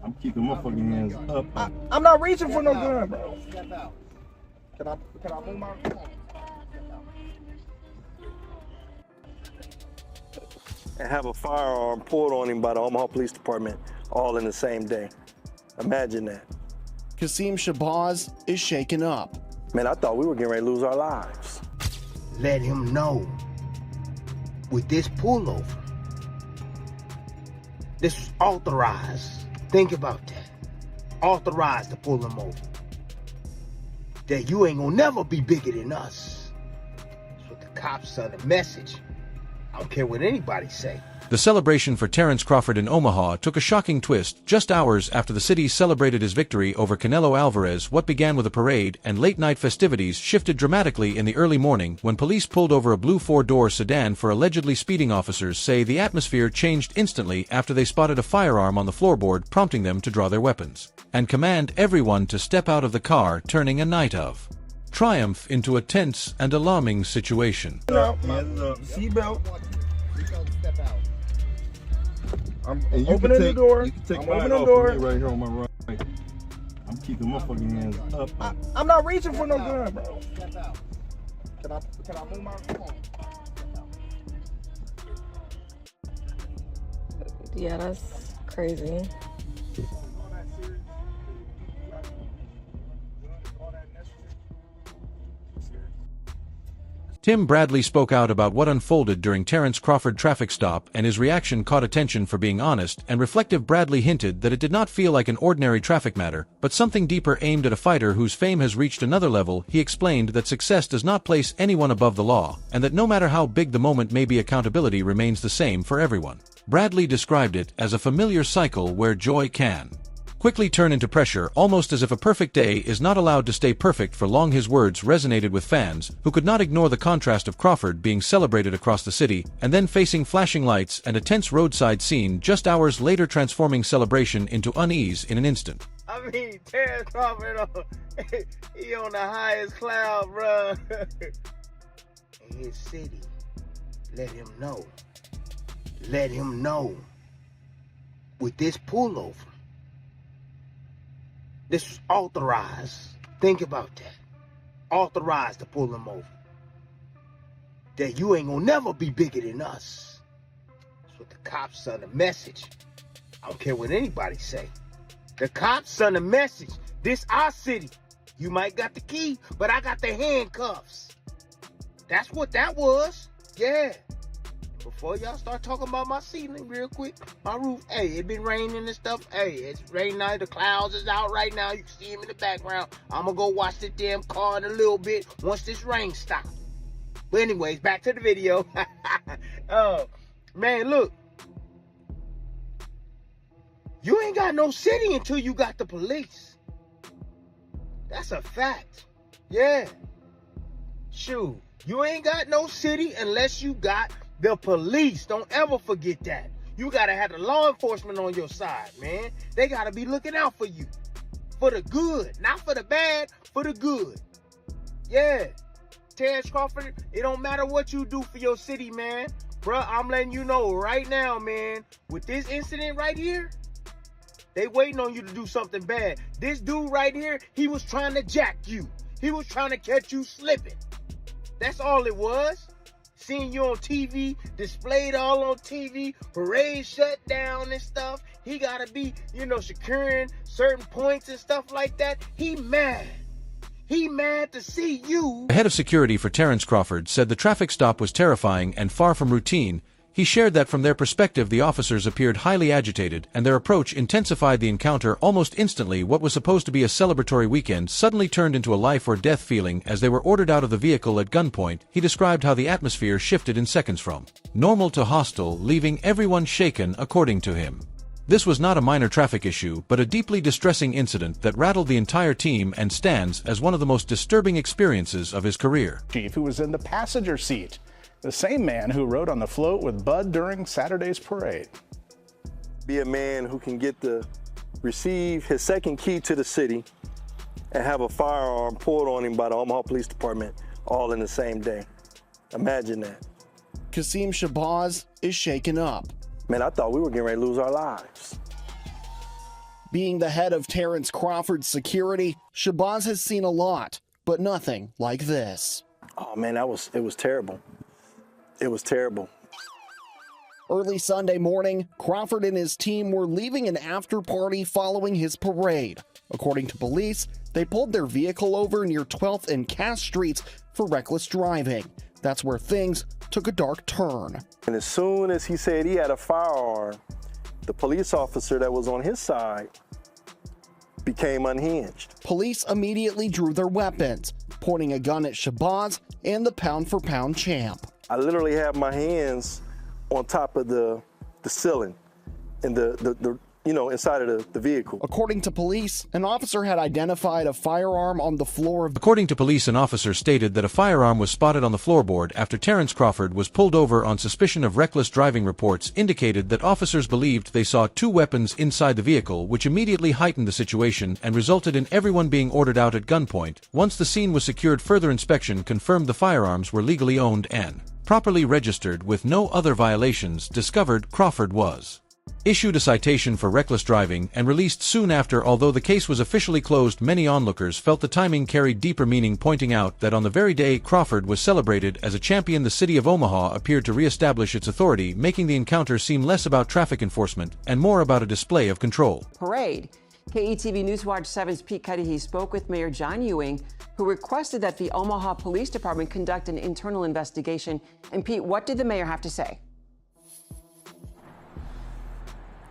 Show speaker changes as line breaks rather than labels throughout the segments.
I'm keeping motherfucking hands up.
I'm not reaching for no gun, bro. Can I move my...
And have a firearm pulled on him by the Omaha Police Department all in the same day. Imagine that.
Qasim Shabazz is shaken up.
Man, I thought we were getting ready to lose our lives.
Let him know with this pullover, this was authorized. Think about that. Authorized to pull him over. That you ain't gonna never be bigger than us. That's what the cops send a message. I don't care what anybody say.
The celebration for Terence Crawford in Omaha took a shocking twist just hours after the city celebrated his victory over Canelo Alvarez. What began with a parade and late-night festivities shifted dramatically in the early morning when police pulled over a blue four-door sedan for allegedly speeding. Officers say the atmosphere changed instantly after they spotted a firearm on the floorboard, prompting them to draw their weapons and command everyone to step out of the car, turning a night of triumph into a tense and alarming situation.
Seatbelt. I'm
And
opening the door.
You can take
I'm
mine
opening the
off
door.
of me right here on my right. I'm keeping motherfucking hands up.
I'm not reaching for no gun, bro. Can I move my...
Yeah, that's crazy.
Tim Bradley spoke out about what unfolded during Terence Crawford traffic stop, and his reaction caught attention for being honest and reflective. Bradley hinted that it did not feel like an ordinary traffic matter, but something deeper aimed at a fighter whose fame has reached another level. He explained that success does not place anyone above the law, and that no matter how big the moment may be, accountability remains the same for everyone. Bradley described it as a familiar cycle where joy can quickly turn into pressure, almost as if a perfect day is not allowed to stay perfect for long. His words resonated with fans, who could not ignore the contrast of Crawford being celebrated across the city, and then facing flashing lights and a tense roadside scene just hours later, transforming celebration into unease in an instant.
I mean, Terence Crawford, he on the highest cloud, bro. In his city, let him know. Let him know with this pullover. This was authorized. Think about that. Authorized to pull him over. That you ain't gonna never be bigger than us. That's what the cops send a message. I don't care what anybody say. The cops send a message. This our city. You might got the key, but I got the handcuffs. That's what that was. Yeah. Before y'all start talking about my ceiling real quick, my roof, hey, it been raining and stuff. Hey, it's raining now. The clouds is out right now. You can see them in the background. I'm going to go watch the damn car in a little bit once this rain stops. But anyways, back to the video. Man, look. You ain't got no city until you got the police. That's a fact. Yeah. Shoot. You ain't got no city unless you got the police. Don't ever forget that. You gotta have the law enforcement on your side, man. They gotta be looking out for you. For the good. Not for the bad, for the good. Yeah. Terence Crawford, it don't matter what you do for your city, man. Bruh, I'm letting you know right now, man. With this incident right here, they waiting on you to do something bad. This dude right here, he was trying to jack you. He was trying to catch you slipping. That's all it was. Seeing you on TV, displayed all on TV, parade shut down and stuff. He gotta be, securing certain points and stuff like that. He mad. He mad to see you.
The head of security for Terence Crawford said the traffic stop was terrifying and far from routine. He shared that from their perspective, the officers appeared highly agitated, and their approach intensified the encounter almost instantly. What was supposed to be a celebratory weekend suddenly turned into a life-or-death feeling as they were ordered out of the vehicle at gunpoint. He described how the atmosphere shifted in seconds from normal to hostile, leaving everyone shaken, according to him. This was not a minor traffic issue, but a deeply distressing incident that rattled the entire team and stands as one of the most disturbing experiences of his career.
Chief, who was in the passenger seat, the same man who rode on the float with Bud during Saturday's parade.
Be a man who can get to receive his second key to the city and have a firearm pulled on him by the Omaha Police Department all in the same day. Imagine that.
Qasim Shabazz is shaken up.
Man, I thought we were getting ready to lose our lives.
Being the head of Terence Crawford's security, Shabazz has seen a lot, but nothing like this.
Oh man, it was terrible. It was terrible.
Early Sunday morning, Crawford and his team were leaving an after party following his parade. According to police, they pulled their vehicle over near 12th and Cass Streets for reckless driving. That's where things took a dark turn.
And as soon as he said he had a firearm, the police officer that was on his side became unhinged.
Police immediately drew their weapons, pointing a gun at Shabazz and the pound-for-pound champ.
I literally had my hands on top of the ceiling and the inside of the vehicle.
According to police, an officer had identified a firearm on the floor of...
According to police, an officer stated that a firearm was spotted on the floorboard after Terence Crawford was pulled over on suspicion of reckless driving. Reports indicated that officers believed they saw 2 weapons inside the vehicle, which immediately heightened the situation and resulted in everyone being ordered out at gunpoint. Once the scene was secured, further inspection confirmed the firearms were legally owned and properly registered with no other violations discovered. Crawford was issued a citation for reckless driving and released soon after. Although the case was officially closed, many onlookers felt the timing carried deeper meaning, pointing out that on the very day Crawford was celebrated as a champion, the city of Omaha appeared to reestablish its authority, making the encounter seem less about traffic enforcement and more about a display of control.
Parade. KETV Newswatch 7's Pete Cuddihy spoke with Mayor John Ewing, who requested that the Omaha Police Department conduct an internal investigation. And Pete, what did the mayor have to say?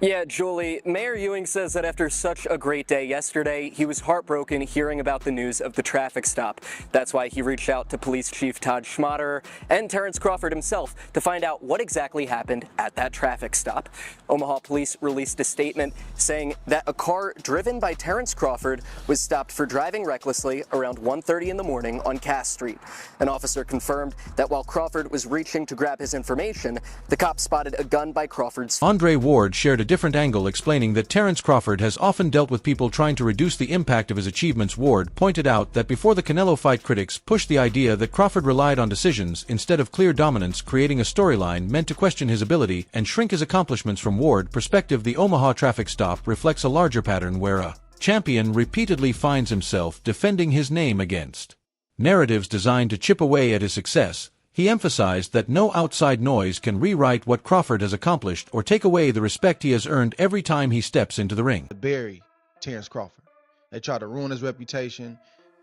Yeah, Julie, Mayor Ewing says that after such a great day yesterday, he was heartbroken hearing about the news of the traffic stop. That's why he reached out to Police Chief Todd Schmaderer and Terence Crawford himself to find out what exactly happened at that traffic stop. Omaha Police released a statement saying that a car driven by Terence Crawford was stopped for driving recklessly around 1:30 in the morning on Cass Street. An officer confirmed that while Crawford was reaching to grab his information, the cop spotted a gun by Crawford's.
Andre Ward shared a different angle, explaining that Terence Crawford has often dealt with people trying to reduce the impact of his achievements. Ward pointed out that before the Canelo fight, critics pushed the idea that Crawford relied on decisions instead of clear dominance, creating a storyline meant to question his ability and shrink his accomplishments. From Ward's perspective, the Omaha traffic stop reflects a larger pattern where a champion repeatedly finds himself defending his name against narratives designed to chip away at his success. He emphasized that no outside noise can rewrite what Crawford has accomplished or take away the respect he has earned every time he steps into the ring.
Bury Terence Crawford. They tried to ruin his reputation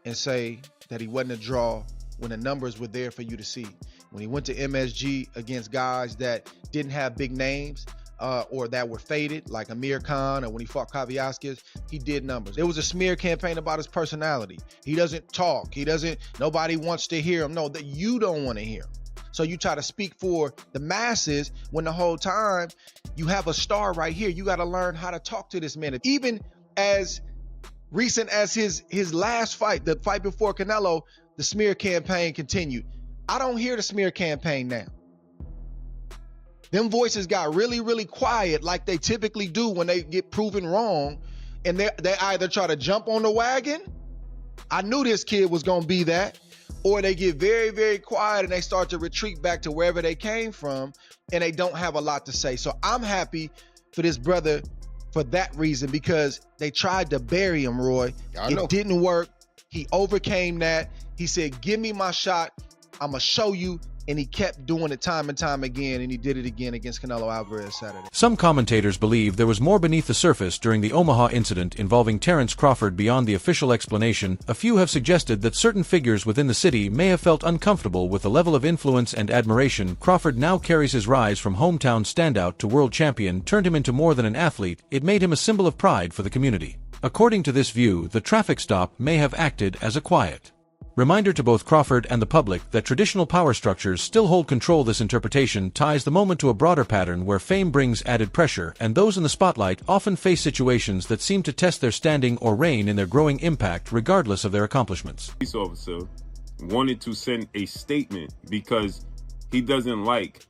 and say that he wasn't a draw when the numbers were there for you to see. When he went to MSG against guys that didn't have big names or that were faded, like Amir Khan, or when he fought Kavyaskis, he did numbers. There was a smear campaign about his personality. He doesn't talk. Nobody wants to hear him. No, that you don't want to hear him. So you try to speak for the masses when the whole time you have a star right here. You got to learn how to talk to this man. Even as recent as his last fight, the fight before Canelo, the smear campaign continued. I don't hear the smear campaign now. Them voices got really, really quiet like they typically do when they get proven wrong. And they either try to jump on the wagon, I knew this kid was going to be that, or they get very, very quiet and they start to retreat back to wherever they came from and they don't have a lot to say. So I'm happy for this brother for that reason, because they tried to bury him, Roy. It didn't work. He overcame that. He said, give me my shot. I'm going to show you. And he kept doing it time and time again, and he did it again against Canelo Alvarez Saturday.
Some commentators believe there was more beneath the surface during the Omaha incident involving Terence Crawford beyond the official explanation. A few have suggested that certain figures within the city may have felt uncomfortable with the level of influence and admiration Crawford now carries. His rise from hometown standout to world champion turned him into more than an athlete. It made him a symbol of pride for the community. According to this view, the traffic stop may have acted as a quiet reminder to both Crawford and the public that traditional power structures still hold control. This interpretation ties the moment to a broader pattern where fame brings added pressure, and those in the spotlight often face situations that seem to test their standing or reign in their growing impact regardless of their accomplishments.
Police officer wanted to send a statement because he doesn't like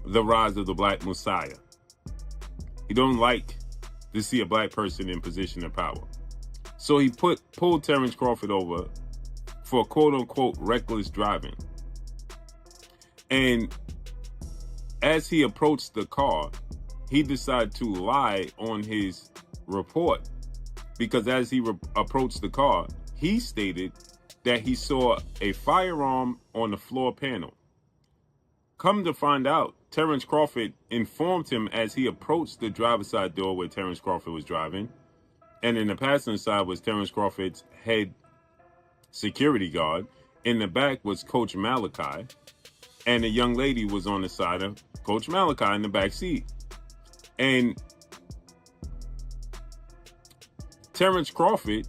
the rise of the Black Messiah. He don't like to see a black person in position of power. So he pulled Terence Crawford over for quote-unquote reckless driving. And as he approached the car, he decided to lie on his report, because as he approached the car, he stated that he saw a firearm on the floor panel. Come to find out, Terence Crawford informed him as he approached the driver's side door where Terence Crawford was driving, and in the passenger side was Terence Crawford's head security guard. In the back was Coach Malachi, and a young lady was on the side of Coach Malachi in the back seat. And Terence Crawford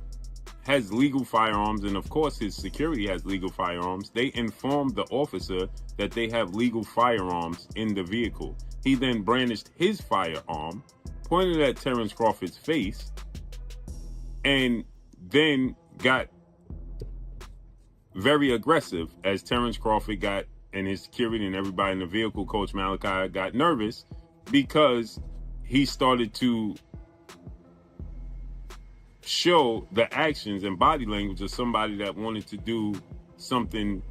has legal firearms, and of course his security has legal firearms. They informed the officer that they have legal firearms in the vehicle. He then brandished his firearm, pointed at Terence Crawford's face, and then got very aggressive as Terence Crawford got, and his security and everybody in the vehicle, Coach Malachi, got nervous because he started to show the actions and body language of somebody that wanted to do something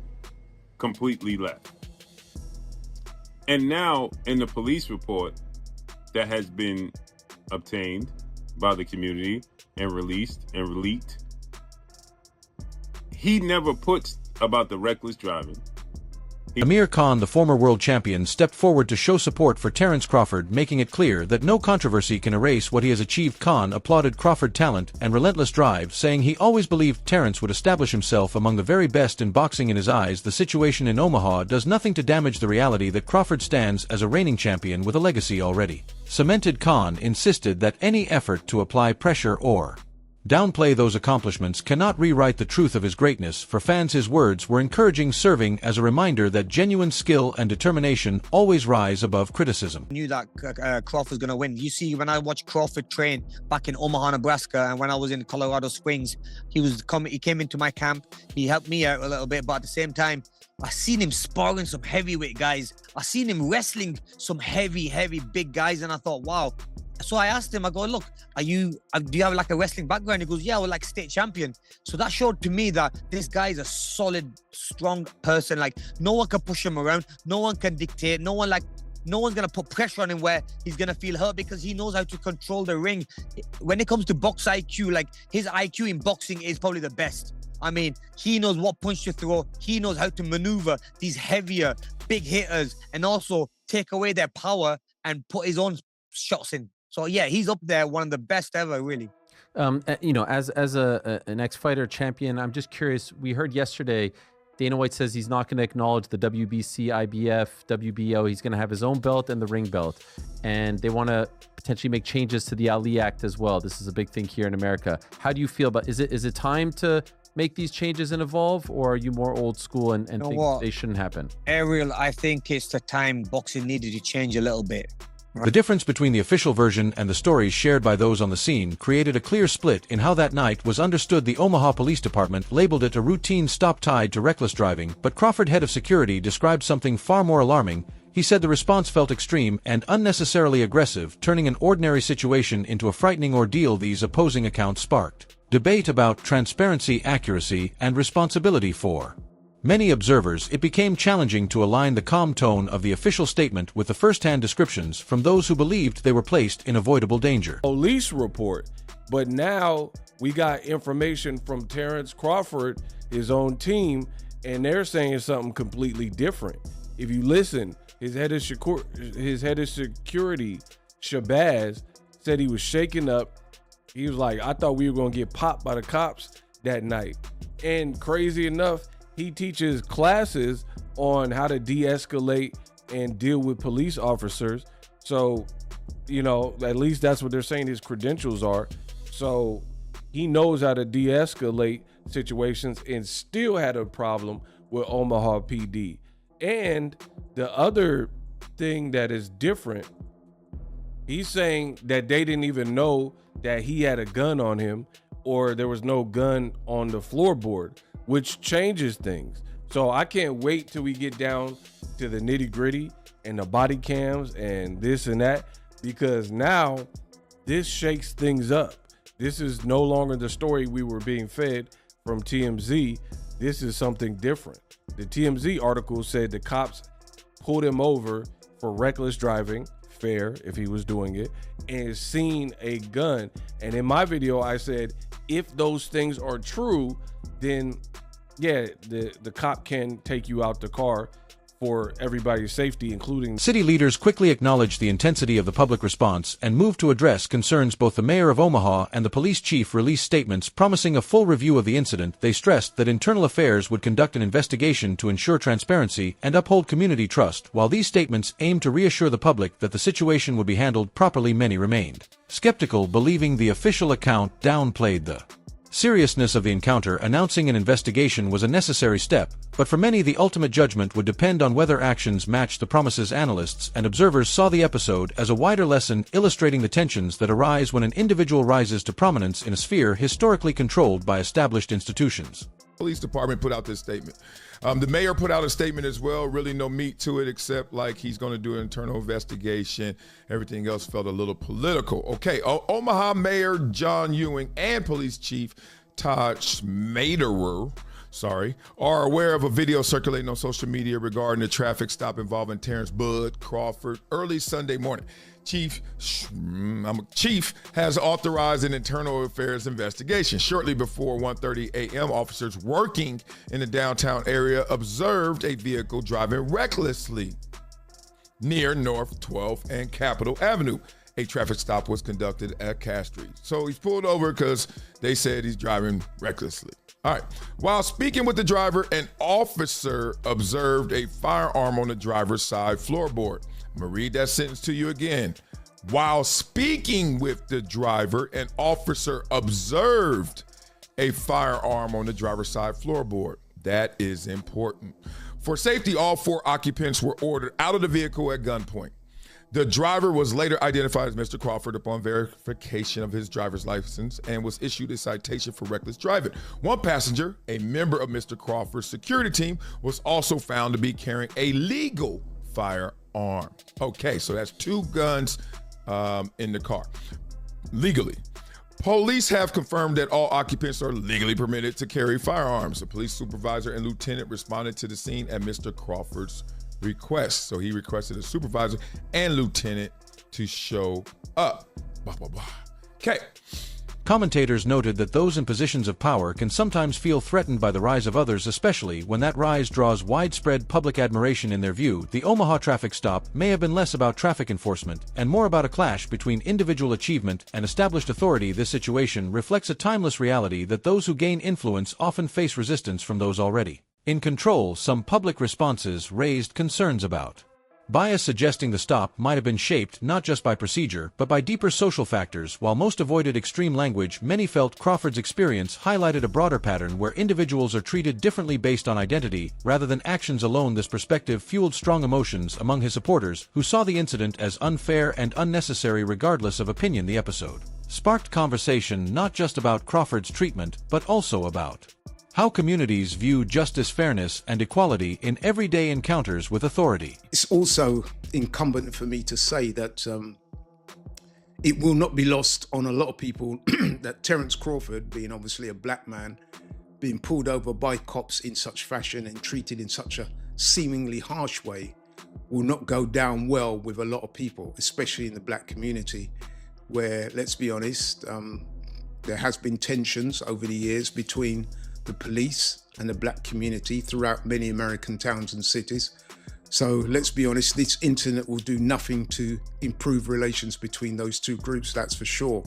completely left. And now in the police report that has been obtained by the community and released and leaked, he never puts about the reckless driving.
Amir Khan, the former world champion, stepped forward to show support for Terence Crawford, making it clear that no controversy can erase what he has achieved. Khan applauded Crawford's talent and relentless drive, saying he always believed Terence would establish himself among the very best in boxing. In his eyes, the situation in Omaha does nothing to damage the reality that Crawford stands as a reigning champion with a legacy already cemented. Khan insisted that any effort to apply pressure or downplay those accomplishments cannot rewrite the truth of his greatness. For fans, his words were encouraging, serving as a reminder that genuine skill and determination always rise above criticism.
I knew that Crawford was going to win. You see, when I watched Crawford train back in Omaha, Nebraska, and when I was in Colorado Springs, he came into my camp. He helped me out a little bit, but at the same time, I seen him sparring some heavyweight guys. I seen him wrestling some heavy, big guys, and I thought, wow. So I asked him, I go, look, do you have like a wrestling background? He goes, yeah, we're like state champion. So that showed to me that this guy is a solid, strong person. Like, no one can push him around. No one can dictate. No one's going to put pressure on him where he's going to feel hurt, because he knows how to control the ring. When it comes to box IQ, like, his IQ in boxing is probably the best. I mean, he knows what punch to throw. He knows how to maneuver these heavier, big hitters and also take away their power and put his own shots in. So yeah, he's up there, one of the best ever, really.
You know, as an ex-fighter champion, I'm just curious. We heard yesterday, Dana White says he's not going to acknowledge the WBC, IBF, WBO. He's going to have his own belt and the ring belt. And they want to potentially make changes to the Ali Act as well. This is a big thing here in America. How do you feel about, is it time to make these changes and evolve, or are you more old school and think they shouldn't happen?
Ariel, I think it's the time boxing needed to change a little bit.
The difference between the official version and the stories shared by those on the scene created a clear split in how that night was understood. The Omaha Police Department labeled it a routine stop tied to reckless driving, but Crawford, head of security, described something far more alarming. He said the response felt extreme and unnecessarily aggressive, turning an ordinary situation into a frightening ordeal. These opposing accounts sparked debate about transparency, accuracy, and responsibility. For many observers, it became challenging to align the calm tone of the official statement with the first-hand descriptions from those who believed they were placed in avoidable danger.
Police report, but now we got information from Terence Crawford, his own team, and they're saying something completely different. If you listen, his head of security, Shabazz, said he was shaken up. He was like, I thought we were going to get popped by the cops that night. And crazy enough, he teaches classes on how to de-escalate and deal with police officers. So, you know, at least that's what they're saying his credentials are. So he knows how to de-escalate situations and still had a problem with Omaha PD. And the other thing that is different, he's saying that they didn't even know that he had a gun on him, or there was no gun on the floorboard, which changes things. So I can't wait till we get down to the nitty gritty and the body cams and this and that, because now this shakes things up. This is no longer the story we were being fed from TMZ. This is something different. The TMZ article said the cops pulled him over for reckless driving, fair if he was doing it and seen a gun. And in my video, I said, if those things are true, then yeah, the cop can take you out the car for everybody's safety, including...
City leaders quickly acknowledged the intensity of the public response and moved to address concerns. Both the mayor of Omaha and the police chief released statements promising a full review of the incident. They stressed that internal affairs would conduct an investigation to ensure transparency and uphold community trust. While these statements aimed to reassure the public that the situation would be handled properly, many remained skeptical, believing the official account downplayed the seriousness of the encounter. Announcing an investigation was a necessary step, but for many the ultimate judgment would depend on whether actions matched the promises. Analysts and observers saw the episode as a wider lesson, illustrating the tensions that arise when an individual rises to prominence in a sphere historically controlled by established institutions.
Police department put out this statement. The mayor put out a statement as well. Really no meat to it, except like he's going to do an internal investigation. Everything else felt a little political. Okay, Omaha Mayor John Ewing and Police Chief Todd Schmaderer, are aware of a video circulating on social media regarding the traffic stop involving Terence Crawford early Sunday morning. Chief has authorized an internal affairs investigation. Shortly before 1:30 a.m., officers working in the downtown area observed a vehicle driving recklessly near North 12th and Capitol Avenue. A traffic stop was conducted at Cass Street. So he's pulled over because they said he's driving recklessly. All right. While speaking with the driver, an officer observed a firearm on the driver's side floorboard. I'm going to read that sentence to you again. While speaking with the driver, an officer observed a firearm on the driver's side floorboard. That is important. For safety, all 4 occupants were ordered out of the vehicle at gunpoint. The driver was later identified as Mr. Crawford upon verification of his driver's license and was issued a citation for reckless driving. One passenger, a member of Mr. Crawford's security team, was also found to be carrying a legal firearm. Okay, so that's 2 guns in the car, legally. Police have confirmed that all occupants are legally permitted to carry firearms. The police supervisor and lieutenant responded to the scene at Mr. Crawford's request. So he requested a supervisor and lieutenant to show up. Blah, blah, blah. Okay.
Commentators noted that those in positions of power can sometimes feel threatened by the rise of others, especially when that rise draws widespread public admiration. In their view, the Omaha traffic stop may have been less about traffic enforcement and more about a clash between individual achievement and established authority. This situation reflects a timeless reality that those who gain influence often face resistance from those already in control. Some public responses raised concerns about bias, suggesting the stop might have been shaped not just by procedure, but by deeper social factors. While most avoided extreme language, many felt Crawford's experience highlighted a broader pattern where individuals are treated differently based on identity, rather than actions alone. This perspective fueled strong emotions among his supporters, who saw the incident as unfair and unnecessary regardless of opinion. The episode sparked conversation not just about Crawford's treatment, but also about how communities view justice, fairness, and equality in everyday encounters with authority.
It's also incumbent for me to say that it will not be lost on a lot of people that Terence Crawford, being obviously a black man, being pulled over by cops in such fashion and treated in such a seemingly harsh way, will not go down well with a lot of people, especially in the black community, where, let's be honest, there has been tensions over the years between the police and the black community throughout many American towns and cities. So let's be honest, this internet will do nothing to improve relations between those 2 groups, that's for sure.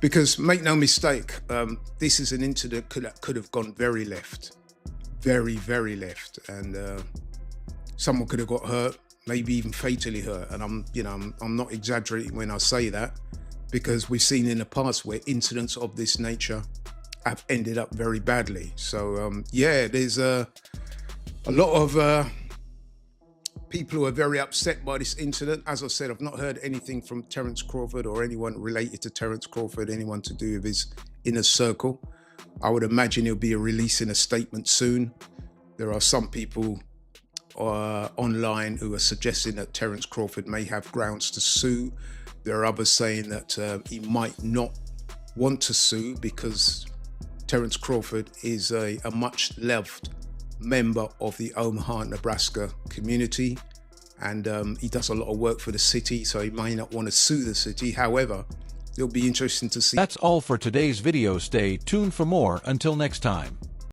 Because make no mistake, this is an incident that could have gone very left, very, very left. And someone could have got hurt, maybe even fatally hurt. And I'm not exaggerating when I say that, because we've seen in the past where incidents of this nature have ended up very badly. So yeah, there's a lot of people who are very upset by this incident. As I said, I've not heard anything from Terence Crawford or anyone related to Terence Crawford, anyone to do with his inner circle. I would imagine he'll be releasing a statement soon. There are some people online who are suggesting that Terence Crawford may have grounds to sue. There are others saying that he might not want to sue because Terence Crawford is a much loved member of the Omaha, Nebraska community, and he does a lot of work for the city, so he may not want to sue the city. However, it'll be interesting to see.
That's all for today's video. Stay tuned for more. Until next time.